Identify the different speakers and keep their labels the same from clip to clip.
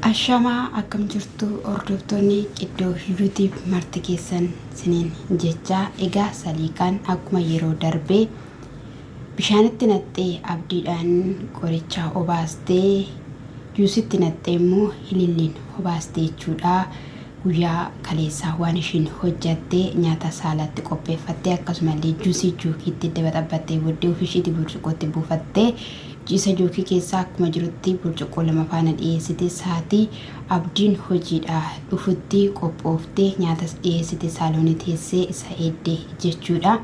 Speaker 1: Ashamaa akkam jirtu hordoftoonni iddoo YouTube marti keessan siniin jechaa egaa saliiqaan akkuma yeroo darbee bishaanitti naxxee abdiidhaan qorichaa obaastee juusitti naxxee immoo hililliin obaastee jechuudha. Guyyaa kaleessaa waan ishiin hojjattee nyaata saalatti qopheeffattee akkasumallee juusii jookiitti dabaxabbattee booddee ofishiitti burcuqootti buufattee jiisa jookii keessaa akkuma jirutti burcuqoo lama faana dhiyeessite saatii abdiin hojiidhaa dhufutti qophooftee nyaata dhiyeessite saaloonii teessee isa eeddee jechuudha.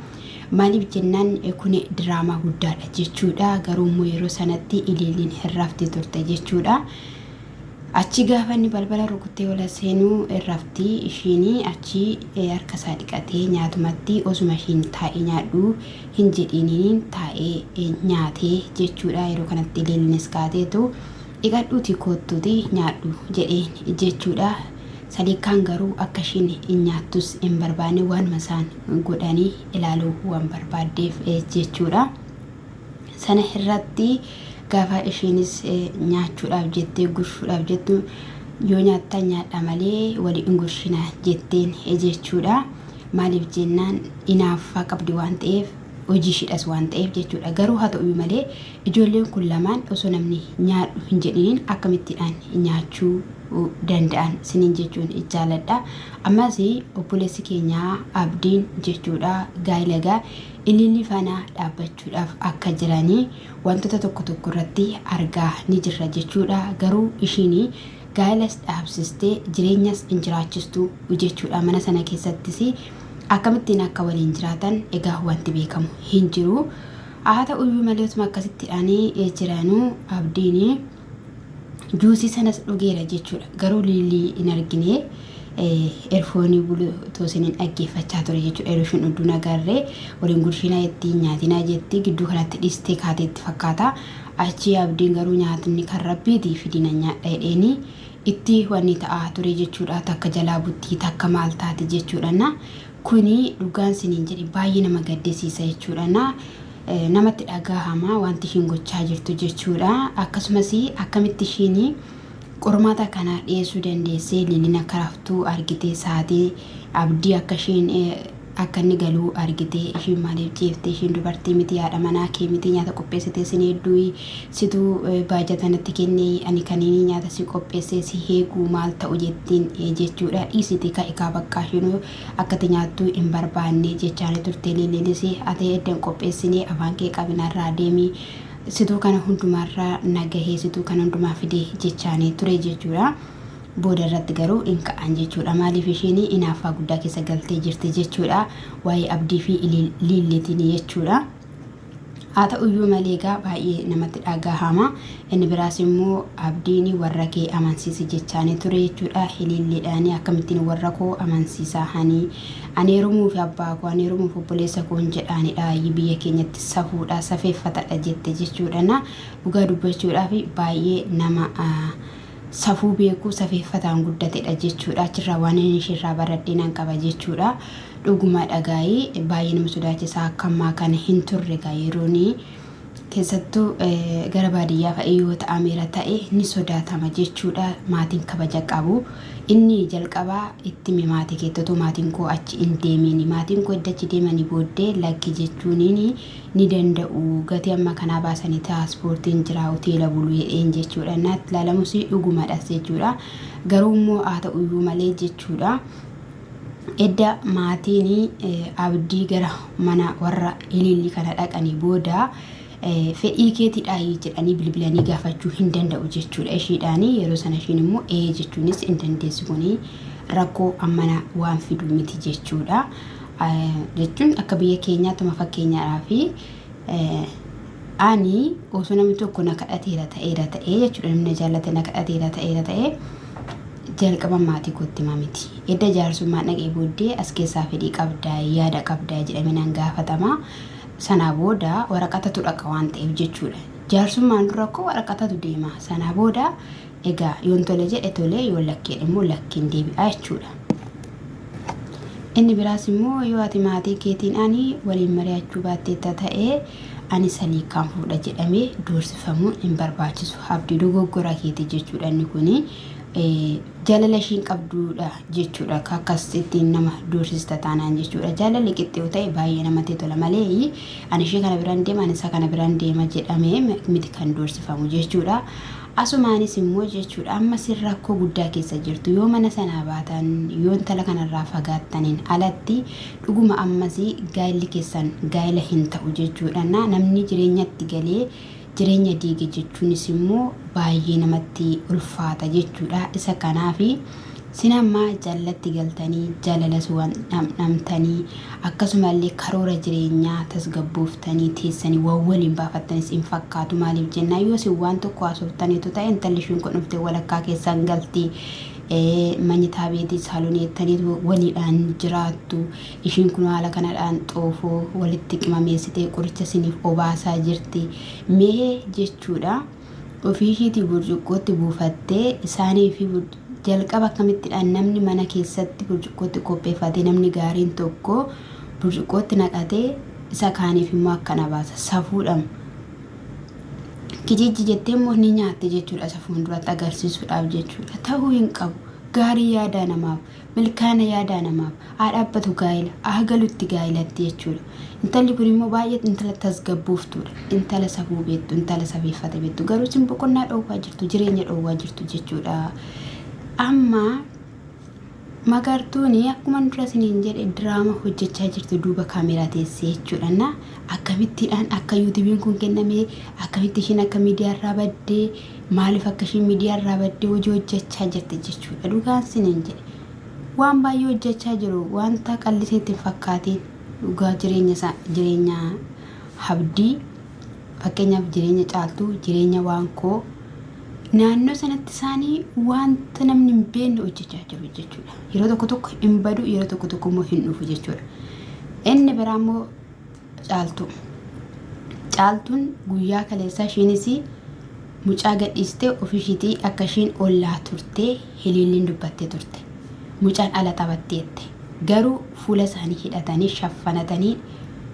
Speaker 1: Maaliif jennaan kun diraamaa guddaadha jechuudha. Garuu immoo yeroo sanatti ililiin hirrafti turte jechuudha. Achi gaafa inni balbala rukuttee wala seenuu irraftii ishiin achi harka isaa dhiqatee nyaatumatti osuma ishiin taa'ee nyaadhu hin jedhiniin taa'ee nyaatee jechuudha. Yeroo kanatti ililiinis kaateetu dhiqadhuuti koottuuti nyaadhu jedheen jechuudha. Saliiqaan garuu akka ishiin hin nyaattus hin barbaanne waan masaan godhanii ilaaluu waan barbaaddeef jechuudha. Sana irratti gaafa ishiinis nyaachuudhaaf jettee gurshuudhaaf jettu yoo nyaattaa nyaadha malee walii hin gurshina jetteen jechuudha. Maaliif jennaan inaaffaa qabdi waan ta'eef hojii ishidhas waan ta'eef jechuudha. Garuu haa ta'u malee ijoolleen kun lamaan osoo namni nyaadhu hin jedhiniin akkamittiidhaan nyaachuu danda'an siniin jechuun jaaladha. Ammas obboleessi keenya abdiin jechuudha gaa'elagaa ililli faana dhaabbachuudhaaf akka jiranii wantoota tokko irratti argaa ni jirra jechuudha. Garuu ishiin gaa'elas dhaabsistee jireenyas hin jiraachistu jechuudha. Mana sana keessattis akkamittiin akka waliin jiraatan egaa wanti beekamu hin jiru. Haa ta'u malee osuma akkasittiidhaan jiranuu abdiin juusii sanas dhugeera jechuudha. Garuu lilii hin argine erfoonii bulutoo siniin dhaggeeffachaa ture jechuudha. Yeroo ishiin hunduu nagarree waliin gurshinaa jetti nyaatinaa jetti gidduu kanatti dhistee kaateetti fakkaata. Achi abdiin garuu nyaatni kan rabbiitii fidina nyaadha jedheeni itti wanni ta'aa ture jechuudha. Takka jalaa buttii takka maal taati jechuudha. Kuni dhugaan siniin jedhi baay'ee nama gaddisiisa jechuudha. Namatti dhagahama wanti ishiin gochaa jirtu jechuudha. Akkasumas akkamitti ishiin qormaata kana dhiyeessuu dandeessee liliin akka raftuu argitee saatee abdii akka ishiin akka inni galuu argitee ishiin maaliif jeeftee ishiin dubartii miti haadha manaa kee miti nyaata qopheessitee sin hedduu situu baajatanatti kennee ani kaniin nyaata si qopheessee si heeguu maal ta'u jettiin jechuudha. Dhiisiti ka'e bakka ishiin akkati nyaattuu hin barbaanne jechaan turte liliinis ati eddan qopheessinee afaan kee qabinarraa deemii situu kana hundumarraa nagahee situu kana hundumaa fidee jechaanii ture jechuudha. Booda irratti garuu hin ka'an jechuudha. Maaliif ishiin inaaffaa guddaa keessa galtee jirti jechuudha. Waa'ee abdii fi ililliitiin jechuudha. Haa ta'u malee egaa baay'ee namatti dhagahama. Inni biraas immoo abdiin warra kee amansiisi jechaanii ture jechuudha. Ililliidhaan akkamittiin warra koo amansiisaa hani ani heerumuu fi abbaa koo ani heerumuu fi obboleessa koo hin jedhaanidha. Biyya keenyatti safuudha safeeffatadha jette jechuudha. Dhugaa dubbachuudhaaf baay'ee nama safuu beekuu safeeffataan guddatedha jechuudha. Achirraa waan inni ishirraa baradhee nan qaba jechuudha. Dhuguma dhagaayii baay'ee nama sodaachisaa akkamaa kana hin turre yerooni keessattuu gara baadiyyaa fa'ii yoo ta'ameera ta'e ni sodaatama jechuudha. Maatiin kabaja qabu. Inni jalqabaa itti maatii keettatu maatiin koo achi hin deemini maatiin koo iddachi deemanii booddee lakki jechuun ni danda'u gatii amma kanaa baasanii tiraanspoortiin jira hoteela buluu jedheen jechuudha. Naatti ilaalamus dhugumadhas jechuudha. Garuu immoo haa ta'u malee jechuudha. Edda maatiin abdii gara mana warra ilillii kana dhaqanii booda fedhii keetiidhaa jedhanii bilbilanii gaafachuu hin danda'u jechuudha. Ishiidhaan yeroo sana ishiin immoo jechuunis hin dandeessu kuni rakkoo ammana waan fidu miti jechuudha. Jechuun akka biyya keenyaatti fakkeenyaadhaaf ani osoo namni tokko na kadhateera ta'ee jechuudha. Namni jaallate na kadhateera ta'ee jalqaba maatii kootti miti. Edda jaarsummaan dhaqee booddee as keessaa fedhii qabdaa yaada qabdaa jedhamee nan gaafatama. Sana booda waraqatatu dhaqa waan ta'eef jechuudha. Jaarsummaan dura koo waraqatatu deema. Sana booda egaa yoon tole jedhe tole yoon lakkee immoo lakkiin deebi'a jechuudha. Inni biraas immoo yoo ati maatii keetiin ani waliin mari'achuu baatteetta ta'ee ani saliikaan fuudha jedhamee doorsifamuun hin barbaachisu. Abdii dogoggora keeti jechuudha inni kuni. Jaalala ishiin qabduudha jechuudha. Akkasitti nama doorsista taanaan jechuudha. Jaalalli qixxee ta'e baay'ee namatti tola malee ani ishee kana biraan deema ani isa kana biraan deema jedhamee miti kan doorsifamu jechuudha. Asumaanis immoo jechuudha amma sirra rakkoo guddaa keessa jirtu yoo mana sanaa baatan yoo intala kanarraa fagaattaniin alatti dhuguma ammasii gaa'illi keessan gaa'ila hin ta'u jechuudha. Namni jireenyatti galee jireenya diige jechuunis immoo baay'ee namatti ulfaata jechuudha. Isa kanaafi sinammaa jaalatti galtanii jaalalas waan namtanii akkasumallee karoora jireenyaa tasgabbooftanii teessanii waan waliin baafattanis hin fakkaatu. Maaliif jennaa yoo si waan tokko haasoftaniitu ta'e intalli ishiin kun dhuftee walakkaa keessan galti. Manyitaa beetii saaloneettanii waliidhaan jiraattu. Ishiin kun haala kanadhaan xoofoo walitti qimameessitee qoricha siniif obaasaa jirti. Mee jechuudha ofii ishiitii burcuqqootti buufattee isaaniif jalqaba akkamittidhaan namni mana keessatti burcuqqootti qopheeffatee namni gaariin tokko burcuqqootti naqatee isa kaaniif immoo akkana baasa safuudhaan. Kijiji jettee immoo ni nyaatte jechuudha. Isa fuulduratti agarsiisuudhaaf jechuudha. Ta'uu hin qabu. Gaarii yaadaa namaaf, milkaana yaadaa namaaf, haa dhaabbatu gaa'ila, haa galutti gaa'ilatti jechuudha. Intalli kun immoo baay'ee intala tasgabbooftuudha. Intala safuu beektu, intala safeeffate beektu. Garuu isin boqonnaa dhoowwaa jirtu, jireenya dhoowwaa jirtu jechuudha. Amma magartuuni akkuma dura isiniin jedhe diraama hojjechaa jirtu duuba kaameraa teessee jechuudha. Akkamittiidhaan akka yuutuubiin kun kenname akkamitti ishiin akka miidiyaa irraa baddee maaliif akka ishiin miidiyaa irraa baddee hojii hojjechaa jirti jechuudha. Dhugaan isiniin jedhe waan baay'ee hojjechaa jiru wanta qalliseetti hin fakkaatiin dhugaa jireenya habdii fakkeenyaaf jireenya caaltuu jireenya waankoo naannoo sanatti isaanii wanta namni hin beekne hojjechaa jiru jechuudha. Yeroo tokko tokko hin badu yeroo tokko tokko immoo hin dhufu jechuudha. Inni biraa immoo caaltuun guyyaa kaleessaa ishiinis mucaa gadhiistee ofishiitii akka ishiin ollaa turtee hiliilliin dubbattee turte. Mucaan ala taphatteette garuu fuula isaanii hidhatanii shaffanatanii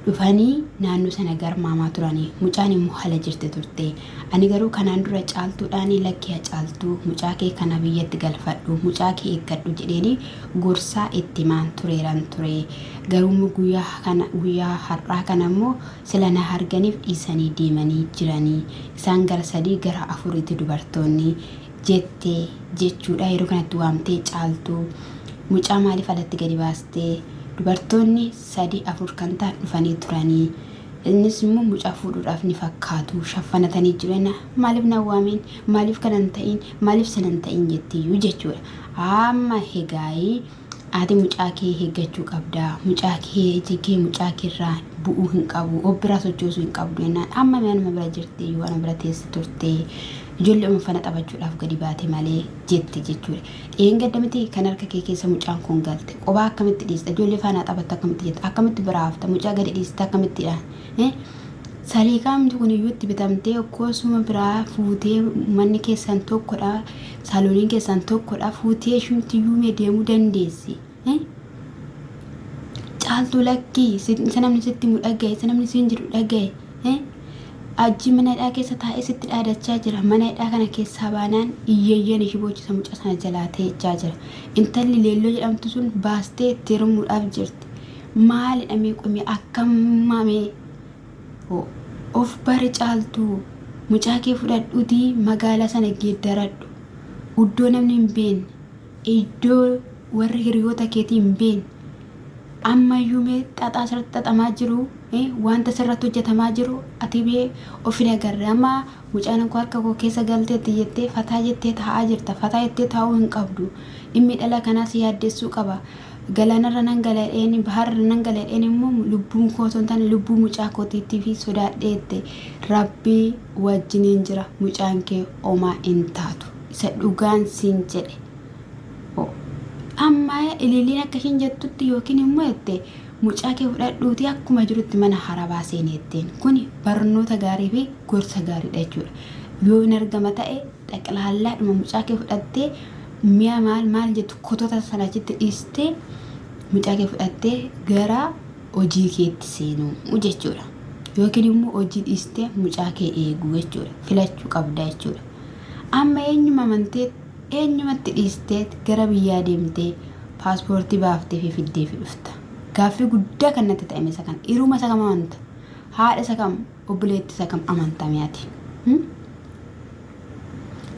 Speaker 1: dhufanii naannoo sana garmaamaa turanii. Mucaan immoo hala jirte turte. Ani garuu kanaan dura caaltuudhaan lakkee caaltuu mucaa kee kana biyyatti galfadhu mucaa kee eeggadhu jedheeni gorsaa itti maan tureeran ture. Garuu guyyaa har'aa kana immoo sila na arganiif dhiisanii deemanii jiranii. Isaan gara 3 gara 4 dubartoonni jettee jechuudha. Yeroo kanatti waamtee caaltuu mucaa maaliif alatti gadi baastee dubartoonni 3-4 kan ta'an dhufanii turanii. Innis immoo mucaa fuudhuudhaaf ni fakkaatu shaffanatanii jireenya maaliif na waameen maaliif kanan ta'in maaliif sanan ta'in jettiyyuu jechuudha. Amma hegaayii ati mucaa kee eeggachuu qabda. Mucaa kee mucaa keerraa bu'uu hin qabu. Obbiraa sochoosuu hin qabdu jennaan amma nama bira jirti yoo ana bira teessi turte ijoollee uffata taphachuudhaaf gadi baate malee jette jechuudha. Dheengadda miti kan harka kee keessa mucaan kun galte qophaa akkamitti dhiista ijoollee faana taphatta akkamitti jetta akkamitti biraa hafta mucaa gadi dhiista akkamittidhaan saliikaan kun iyyuu itti bitamtee akkosuma biraa fuutee manni keessan tokkodha saalooniin keessan tokkodha fuutee shumtiyyuu mee deemuu dandeessi. Caaltuu lakkii namni sitti mudhagaye namni siin jiru dhagaye ajji mana hidhaa keessa taa'ee sitti dhaadachaa jira. Mana hidhaa kana keessaa baanaan iyyeeyyan ishii boochisa mucaa sana jalaa teechaa jira. Intalli leelloo jedhamtu sun baastee itti hirmuudhaaf jirti. Maalidha meeqomee akkamamee of bari caaltuu mucaa kee fudhadhuutii magaalaa sana geeddaradhu. Iddoo namni hin beekne iddoo warri hiriyoota keetii hin beekne ammayyuu mee xaxaa sirratti xaxamaa jiru. Wanta sirratti hojjetamaa jiru ati bee ofii agarre amma mucaan koo harka koo keessa galteetti jettee fataa jettee taa'aa jirta. Fataa jettee taa'uu hin qabdu. Dhimmi dhala kanaas yaaddessuu qaba. Galaanarra nan gala'een baharra nan gala'een immoo lubbuun koo osoo hin taane lubbuu mucaa kootiitti fi sodaadheette rabbii wajjiniin jira. Mucaan kee homaa hin taatu isa dhugaan siin jedhe. Amma ililiin akka ishiin jettutti yookiin immoo jette mucaa kee fudhadhuutii akkuma jirutti mana harabaa seenetteen kun barnoota gaarii fi gorsa gaariidha jechuudha. Yoo hin argama ta'e dhaqlaallaadhuma mucaa kee fudhattee mi'a maal jettu kotota sanachitti dhiistee mucaa kee fudhattee gara hojii keetti seenuu jechuudha. yookiin immoo hojii dhiistee mucaa kee eeguu jechuudha. Filachuu qabda jechuudha. Amma eenyuma amantee eenyumatti dhiistee gara biyyaa deemtee paaspoortii baaftee fi fiddee fi dhufta. Gaaffii guddaa kan natti ta'e isa kan hiruma isa kam amanta? Haadha isa kam? Obboleetti isa kam amantamiyaati?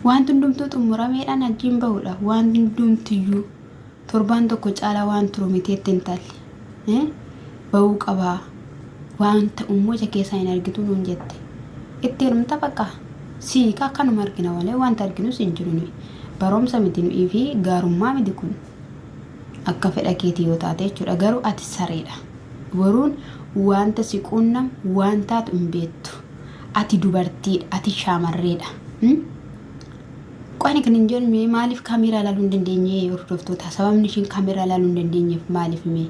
Speaker 1: Wanti hundumtuu xumurameedhaan ajiin bahudha. Wanti hundumtiyyuu torbaan tokko caalaa waan turu miteetti hin talle. Bahuu qabaa. Wanta ummoja keessaa hin argitu nuun jette. Itti hirumta bakka. Siikaa kanuma argina malee wanta arginus hin jiru nuyi. Barumsa miti nuyi fi gaarummaa miti kun. Akka fedha keetii yoo taate jechuudha. Garuu ati sareedha. Boruun wanta si quunnam wantaatu hin beektu. Ati dubartiidha. Ati shaamarreedha. Qooni kan hin jennu maaliif kaameraa ilaaluu hin dandeenye hordoftoota? Sababni ishiin kaameraa ilaaluu hin dandeenyeef maaliif mee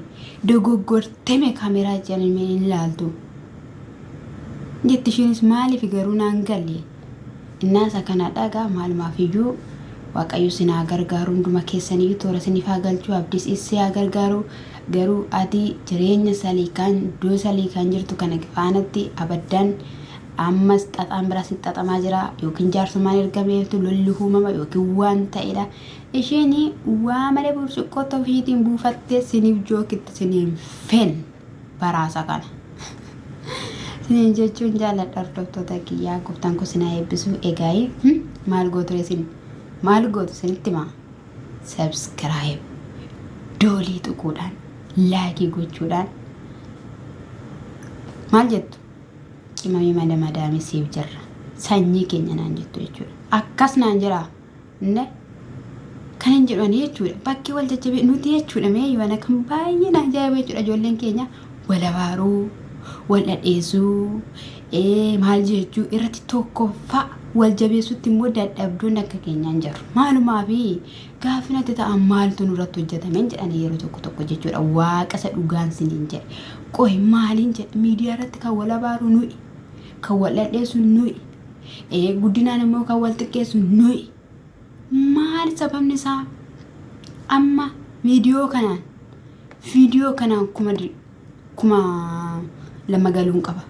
Speaker 1: dogoggortee kaameraa jedhanii hin ilaaltu? Jetti ishiinis maaliif garuu naan galle? Innaasa kana dhagaa maalumaaf iyyuu Waaqayyo sinaa gargaaru hunduma keessanii toora siniif haa galchuu abdiis isee haa gargaaru. Garuu ati jireenya saliikaan iddoo saliikaan jirtu kana faanatti abaddaan ammas xaxaan biraa si xaxamaa jira yookiin jaarsummaan ergameeftu lolli uumama yookiin waan ta'edha. Isheen waa malee burcuqqoo ofiitiin buufattee siniif jookitti siniin fen baraasa kana. Siniin jechuun jaalladha hordoftoota kiyyaa gooftaan kun sinaa eebbisu. Egaa maal gootu isin? Maal gootu isinitti himaa? Subscribe doolii tuquudhaan laayikii gochuudhaan maal jettu? Cimamii madaamii siif jirra. Sanyii keenya naan jettu jechuudha. Akkas naan jira. Kan hin jedhani jechuudha. Bakki wal jajjabe nuti jechuudha. Mee yoo kan baay'ee naan ajaa'iba jechuudha. Ijoolleen keenya wal abaaruu, wal dhadheessuu, maal jechuu irratti tokkoffaa wal jabeessutti immoo dadhabduun akka keenyaan jiru. Maalumaa fi gaafinatti ta'an maaltu nurratti hojjetameen jedhanii yeroo tokko jechuudha. Waaqa isa dhugaan siniin jedhe. Qoy maaliin jedhe miidiyaa irratti kan wal abaaruu nuyi. Kan wal dhadheessu nuyi. Guddinaan immoo kan wal xiqqeessu nuyi. Maal sababni isaa? Amma viidiyoo kanaan kuma lama galuun qaba.